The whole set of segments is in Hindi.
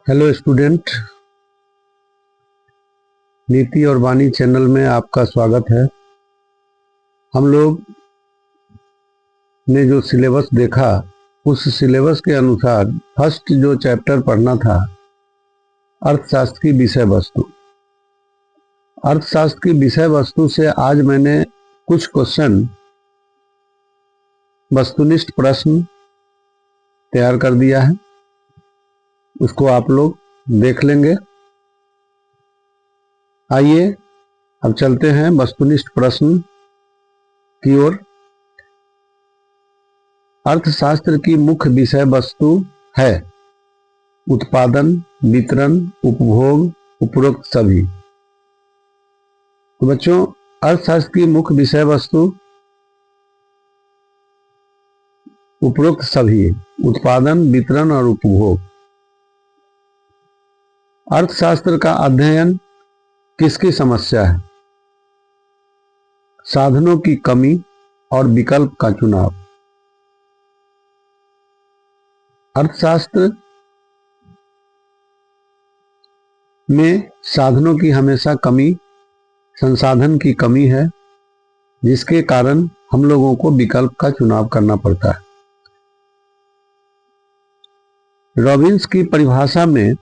हेलो स्टूडेंट, नीति और वाणी चैनल में आपका स्वागत है। हम लोग ने जो सिलेबस देखा उस सिलेबस के अनुसार फर्स्ट जो चैप्टर पढ़ना था अर्थशास्त्र की विषय वस्तु। अर्थशास्त्र की विषय वस्तु से आज मैंने कुछ क्वेश्चन वस्तुनिष्ठ प्रश्न तैयार कर दिया है, उसको आप लोग देख लेंगे। आइए अब चलते हैं वस्तुनिष्ठ प्रश्न की ओर। अर्थशास्त्र की मुख्य विषय वस्तु है उत्पादन, वितरण, उपभोग, उपरोक्त सभी। तो बच्चों, अर्थशास्त्र की मुख्य विषय वस्तु उपरोक्त सभी, उत्पादन, वितरण और उपभोग। अर्थशास्त्र का अध्ययन किसकी समस्या है? साधनों की कमी और विकल्प का चुनाव। अर्थशास्त्र में साधनों की हमेशा कमी, संसाधन की कमी है, जिसके कारण हम लोगों को विकल्प का चुनाव करना पड़ता है। रॉबिन्स की परिभाषा में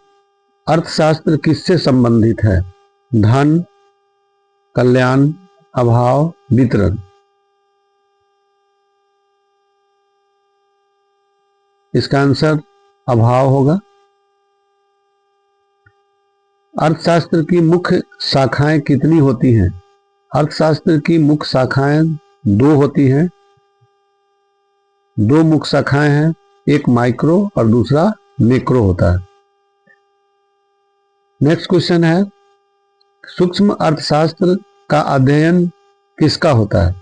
अर्थशास्त्र किससे संबंधित है? धन, कल्याण, अभाव, वितरण। इसका आंसर अभाव होगा। अर्थशास्त्र की मुख्य शाखाएं कितनी होती हैं? अर्थशास्त्र की मुख्य शाखाएं दो होती हैं। दो मुख्य शाखाएं हैं, एक माइक्रो और दूसरा मैक्रो होता है। नेक्स्ट क्वेश्चन है, सूक्ष्म अर्थशास्त्र का अध्ययन किसका होता है?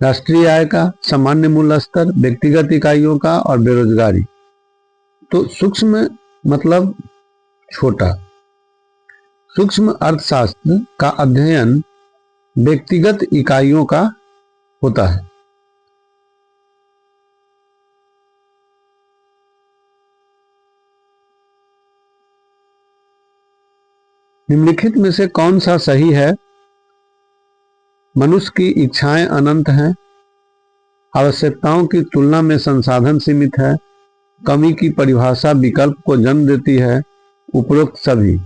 राष्ट्रीय आय का, सामान्य मूल्य स्तर, व्यक्तिगत इकाइयों का और बेरोजगारी। तो सूक्ष्म मतलब छोटा। सूक्ष्म अर्थशास्त्र का अध्ययन व्यक्तिगत इकाइयों का होता है। निम्नलिखित में से कौन सा सही है? मनुष्य की इच्छाएं अनंत हैं, आवश्यकताओं की तुलना में संसाधन सीमित है, कमी की परिभाषा विकल्प को जन्म देती है, उपरोक्त सभी।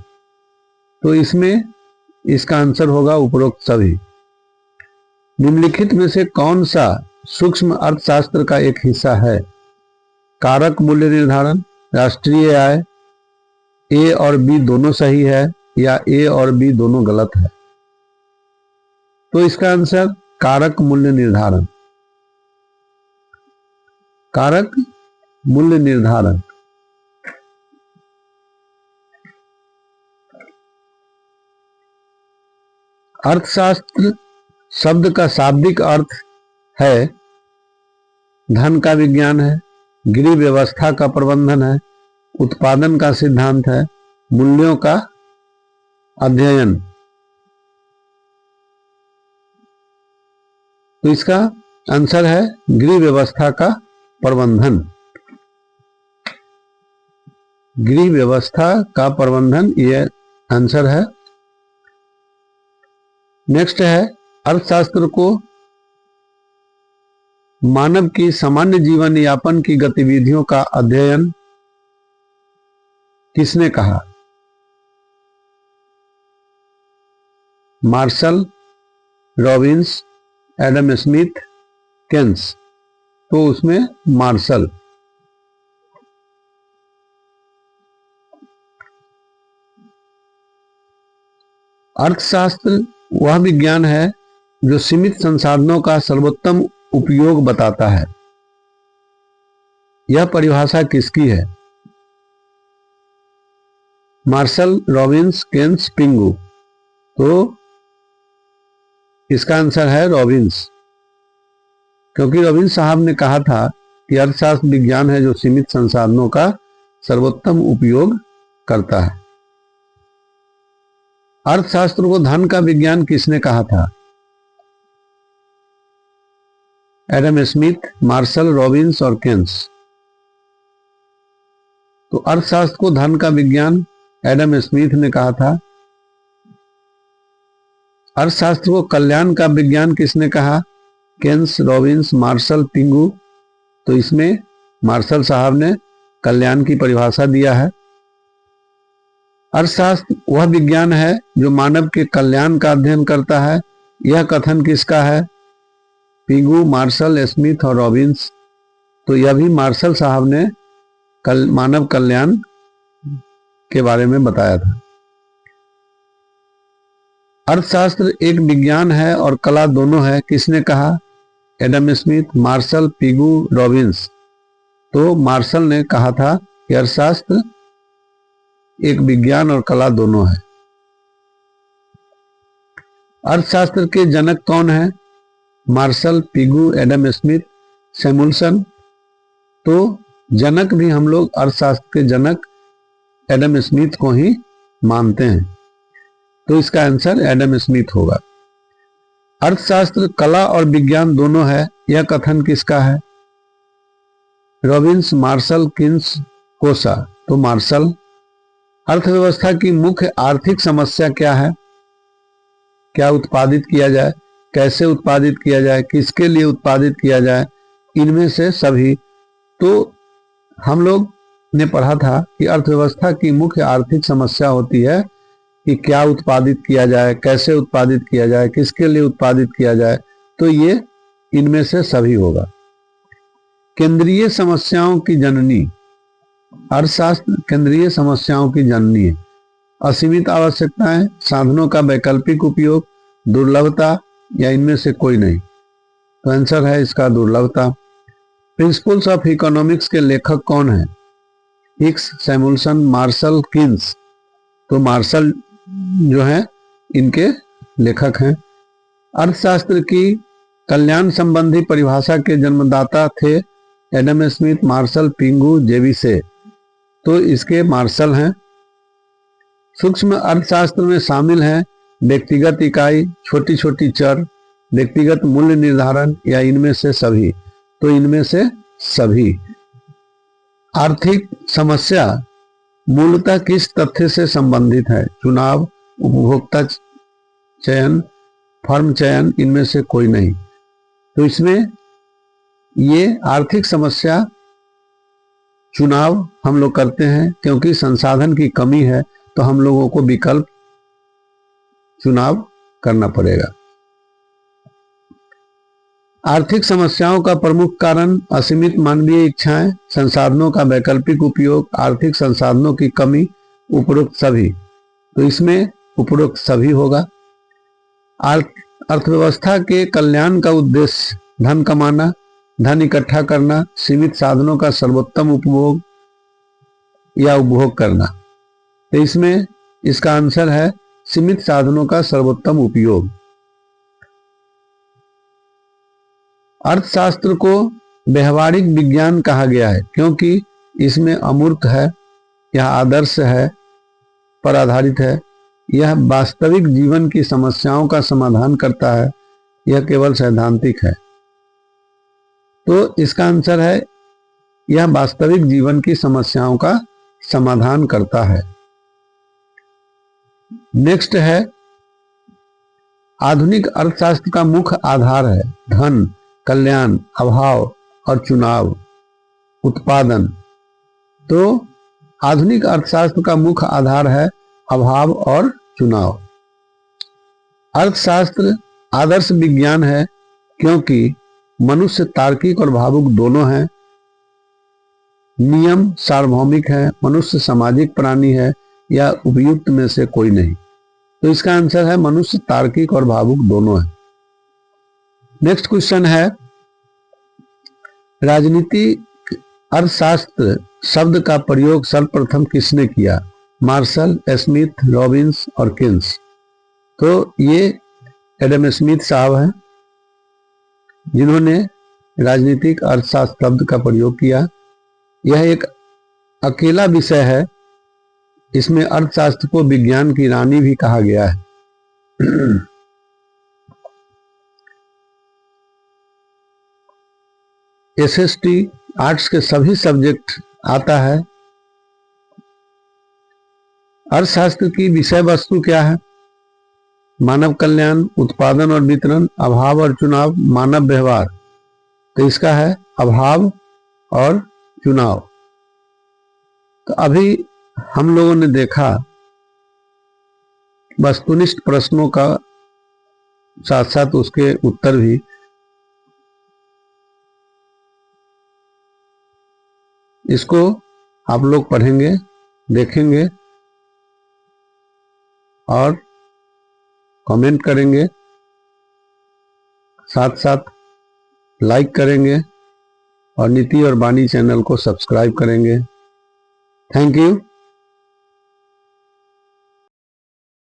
तो इसमें इसका आंसर होगा उपरोक्त सभी। निम्नलिखित में से कौन सा सूक्ष्म अर्थशास्त्र का एक हिस्सा है? कारक मूल्य निर्धारण, राष्ट्रीय आय। ए और बी दोनों सही है या ए और बी दोनों गलत है? तो इसका आंसर कारक मूल्य निर्धारण। कारक मूल्य निर्धारण। अर्थशास्त्र शब्द का शाब्दिक अर्थ है धन का विज्ञान है, गृह व्यवस्था का प्रबंधन है, उत्पादन का सिद्धांत है, मूल्यों का अध्ययन। तो इसका आंसर है गृह व्यवस्था का प्रबंधन। गृह व्यवस्था का प्रबंधन ये आंसर है। नेक्स्ट है, अर्थशास्त्र को मानव की सामान्य जीवन यापन की गतिविधियों का अध्ययन किसने कहा? Marshall, Robbins, Adam Smith, Keynes. तो उसमें मार्शल। अर्थशास्त्र वह विज्ञान है जो सीमित संसाधनों का सर्वोत्तम उपयोग बताता है। यह परिभाषा किसकी है? Marshall, Robbins, Keynes, Pigou. तो इसका आंसर है रॉबिन्स, क्योंकि रॉबिन्स साहब ने कहा था कि अर्थशास्त्र विज्ञान है जो सीमित संसाधनों का सर्वोत्तम उपयोग करता है। अर्थशास्त्र को धन का विज्ञान किसने कहा था? एडम स्मिथ, मार्शल, रॉबिन्स और केन्स। तो अर्थशास्त्र को धन का विज्ञान एडम स्मिथ ने कहा था। अर्थशास्त्र को कल्याण का विज्ञान किसने कहा? Keynes, Robbins, Marshall, Pigou. तो इसमें मार्शल साहब ने कल्याण की परिभाषा दिया है। अर्थशास्त्र वह विज्ञान है जो मानव के कल्याण का अध्ययन करता है। यह कथन किसका है? पिंगू, मार्शल, स्मिथ और रॉबिन्स। तो यह भी मार्शल साहब ने मानव कल्याण के बारे में बताया था। अर्थशास्त्र एक विज्ञान है और कला दोनों है, किसने कहा? Adam Smith, Marshall, Pigou, Robbins. तो मार्शल ने कहा था कि अर्थशास्त्र एक विज्ञान और कला दोनों है। अर्थशास्त्र के जनक कौन है? Marshall, Pigou, Adam Smith, Samuelson. तो जनक भी हम लोग अर्थशास्त्र के जनक एडम स्मिथ को ही मानते हैं। तो इसका आंसर एडम स्मिथ होगा। अर्थशास्त्र कला और विज्ञान दोनों है, यह कथन किसका है? रॉबिन्स, मार्शल, किन्स, कोसा। तो मार्शल। अर्थव्यवस्था की मुख्य आर्थिक समस्या क्या है? क्या उत्पादित किया जाए, कैसे उत्पादित किया जाए, किसके लिए उत्पादित किया जाए, इनमें से सभी। तो हम लोग ने पढ़ा था कि अर्थव्यवस्था की मुख्य आर्थिक समस्या होती है कि क्या उत्पादित किया जाए, कैसे उत्पादित किया जाए, किसके लिए उत्पादित किया जाए। तो ये इनमें से सभी होगा। केंद्रीय समस्याओं की जननी। अर्थशास्त्र केंद्रीय समस्याओं की जननी है। असीमित आवश्यकताएं, साधनों का वैकल्पिक उपयोग, दुर्लभता या इनमें से कोई नहीं। तो आंसर है इसका दुर्लभता। प्रिंसिपल्स ऑफ इकोनॉमिक्स के लेखक कौन है? Hicks, Samuelson, Marshall, Keynes. तो मार्शल जो है इनके लेखक हैं। अर्थशास्त्र की कल्याण संबंधी परिभाषा के जन्मदाता थे एडम स्मिथ, मार्शल, पिंगू, जेविसे। तो इसके मार्शल हैं। सूक्ष्म अर्थशास्त्र में शामिल हैं व्यक्तिगत इकाई, छोटी छोटी चर, व्यक्तिगत मूल्य निर्धारण या इनमें से सभी। तो इनमें से सभी। आर्थिक समस्या मूलतः किस तथ्य से संबंधित है? चुनाव, उपभोक्ता चयन, फर्म चयन, इनमें से कोई नहीं। तो इसमें ये आर्थिक समस्या चुनाव हम लोग करते हैं क्योंकि संसाधन की कमी है, तो हम लोगों को विकल्प चुनाव करना पड़ेगा। आर्थिक समस्याओं का प्रमुख कारण असीमित मानवीय इच्छाएं, संसाधनों का वैकल्पिक उपयोग, आर्थिक संसाधनों की कमी, उपरोक्त सभी। तो इसमें उपरोक्त सभी होगा। अर्थव्यवस्था के कल्याण का उद्देश्य धन कमाना, धन इकट्ठा करना, सीमित साधनों का सर्वोत्तम उपभोग या उपभोग करना। तो इसमें इसका आंसर है सीमित साधनों का सर्वोत्तम उपयोग। अर्थशास्त्र को व्यवहारिक विज्ञान कहा गया है क्योंकि इसमें अमूर्त है, यह आदर्श है पर आधारित है, यह वास्तविक जीवन की समस्याओं का समाधान करता है, यह केवल सैद्धांतिक है। तो इसका आंसर है यह वास्तविक जीवन की समस्याओं का समाधान करता है। नेक्स्ट है आधुनिक अर्थशास्त्र का मुख्य आधार है धन, कल्याण, अभाव और चुनाव, उत्पादन। तो आधुनिक अर्थशास्त्र का मुख्य आधार है अभाव और चुनाव। अर्थशास्त्र आदर्श विज्ञान है क्योंकि मनुष्य तार्किक और भावुक दोनों हैं, नियम सार्वभौमिक है, मनुष्य सामाजिक प्राणी है या उपयुक्त में से कोई नहीं। तो इसका आंसर है मनुष्य तार्किक और भावुक दोनों है। नेक्स्ट क्वेश्चन है राजनीति अर्थशास्त्र शब्द का प्रयोग सर्वप्रथम किसने किया? मार्शल, स्मिथ, रॉबिन्स और किन्स। तो ये एडम स्मिथ साहब हैं जिन्होंने राजनीतिक अर्थशास्त्र शब्द का प्रयोग किया। यह एक अकेला विषय है, इसमें अर्थशास्त्र को विज्ञान की रानी भी कहा गया है। एसएसटी आर्ट्स के सभी सब्जेक्ट आता है अर्थशास्त्र की विषय वस्तु क्या है? मानव कल्याण, उत्पादन और वितरण, अभाव और चुनाव, मानव व्यवहार। तो इसका है अभाव और चुनाव। तो अभी हम लोगों ने देखा वस्तुनिष्ठ प्रश्नों का साथ साथ उसके उत्तर भी। इसको आप लोग पढ़ेंगे, देखेंगे और कमेंट करेंगे, साथ साथ लाइक करेंगे और नीति और वाणी चैनल को सब्सक्राइब करेंगे। Thank you.